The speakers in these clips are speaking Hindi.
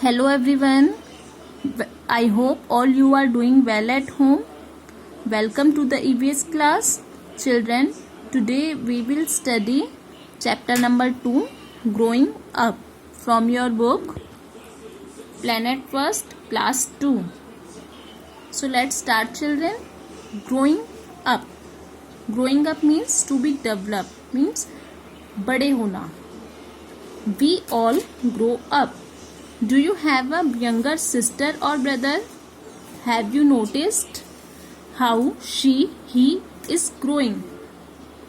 Hello everyone. I hope all you are doing well at home. Welcome to the EVS class. Children, today we will study chapter number 2, Growing Up, from your book Planet First, class 2. So let's start, children. Growing up. Growing up means to be developed, means बड़े होना. We all grow up. Do you have a younger sister or brother? Have you noticed how he is growing?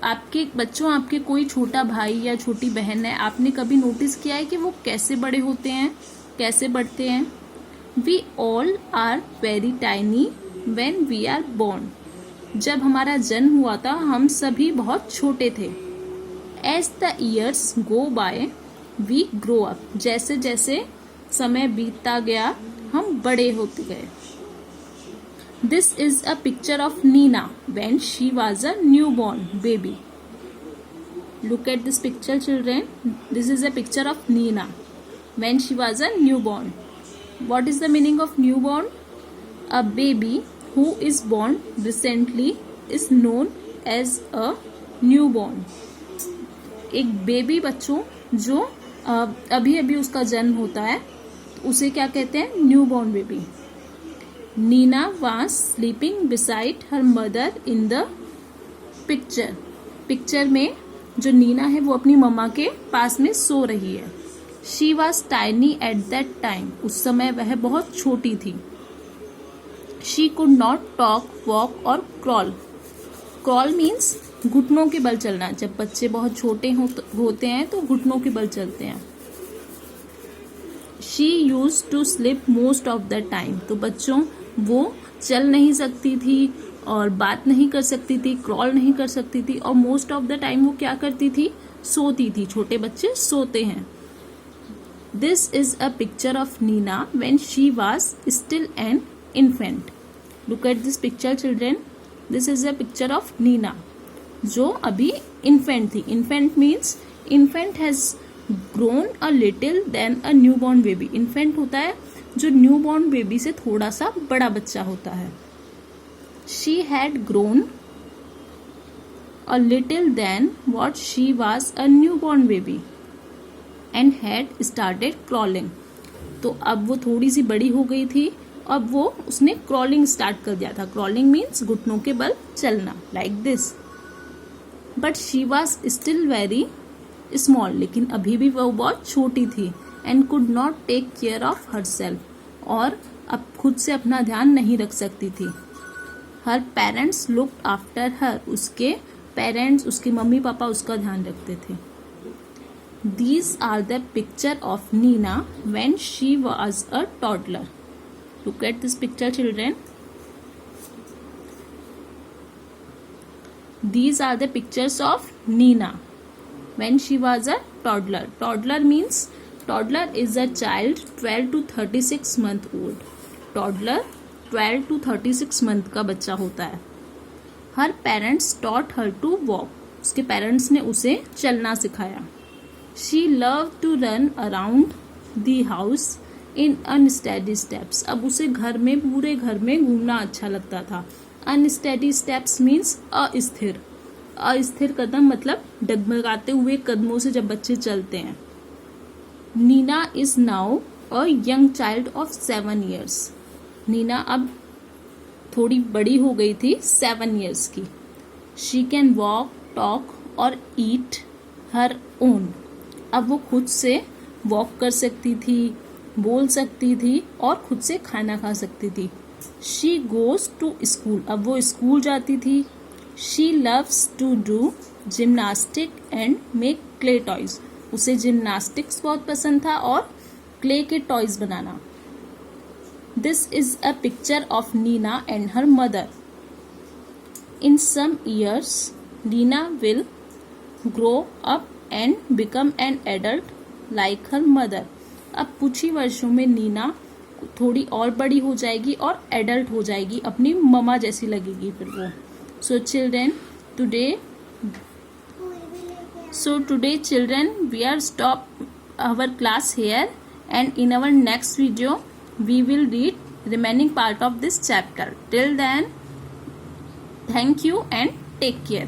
आपके बच्चों, आपके कोई छोटा भाई या छोटी बहन है, आपने कभी नोटिस किया है कि वो कैसे बड़े होते हैं, कैसे बढ़ते हैं? We all are very tiny when we are born. जब हमारा जन्म हुआ था हम सभी बहुत छोटे थे. As the years go by, we grow up. जैसे जैसे समय बीतता गया हम बड़े होते गए. This is a picture of Nina when she was a newborn baby. Look at this picture, children. This is a picture of Nina when she was a newborn. What is the meaning of newborn? A baby who is born recently is known as a newborn. एक बेबी बच्चों जो अभी अभी उसका जन्म होता है उसे क्या कहते हैं? Newborn baby. Nina was sleeping beside her mother in the picture. Picture में जो नीना है वो अपनी मम्मा के पास में सो रही है. She was tiny at that time. उस समय वह बहुत छोटी थी. She could not talk, walk और क्रॉल. क्रॉल मीन्स घुटनों के बल चलना. जब बच्चे बहुत छोटे होते हैं तो घुटनों के बल चलते हैं. She use to sleep most of the time. तो बच्चों वो चल नहीं सकती थी और बात नहीं कर सकती थी, क्रॉल नहीं कर सकती थी और मोस्ट ऑफ द टाइम वो क्या करती थी? सोती थी. छोटे बच्चे सोते हैं. This is a picture of Nina when she was still an infant. Look at this picture, children. This is a picture of Nina जो अभी इन्फेंट थी. Infant means infant has grown a little than a newborn baby. Infant होता है जो न्यूबॉर्न बेबी से थोड़ा सा बड़ा बच्चा होता है. She had grown a little than what she was a newborn baby and had started crawling. तो अब वो थोड़ी सी बड़ी हो गई थी. अब वो उसने क्रॉलिंग स्टार्ट कर दिया था. क्रॉलिंग मीन्स घुटनों के बल चलना, like this. But she was still very small. लेकिन अभी भी वह बहुत छोटी थी. And could not take care of herself. और अब खुद से अपना ध्यान नहीं रख सकती थी. Her parents looked after her. उसके पेरेंट्स, उसके मम्मी पापा उसका ध्यान रखते थे. These are the picture of Nina when she was a toddler. Look at this picture, children. These are the pictures of Nina when she was a toddler. Toddler means, toddler is a child 12 to 36 month old. Toddler 12 to 36 month का बच्चा होता है. Her parents taught her to walk. उसके पेरेंट्स ने उसे चलना सिखाया. She loved to run around the house in unsteady steps. अब उसे घर में, पूरे घर में घूमना अच्छा लगता था. अनस्टेडी स्टेप्स मीन्स अस्थिर. अस्थिर कदम मतलब डगमगाते हुए कदमों से जब बच्चे चलते हैं. Nina is now a young child of 7 years. Nina अब थोड़ी बड़ी हो गई थी, 7 years की. शी कैन वॉक, टॉक और ईट हर ओन. अब वो खुद से वॉक कर सकती थी, बोल सकती थी और खुद से खाना खा सकती थी. She goes to school. अब वो स्कूल जाती थी. She loves to do gymnastic and make clay toys. उसे जिम्नास्टिक्स बहुत पसंद था और क्ले के टॉयज बनाना. This is a picture of Nina and her mother. In some years Nina will grow up and become an adult like her mother. अब कुछ ही वर्षों में नीना थोड़ी और बड़ी हो जाएगी और एडल्ट हो जाएगी, अपनी मम्मा जैसी लगेगी फिर वो. So children, today children we are stop our class here and in our next video we will read remaining part of this chapter. Till then, thank you and take care.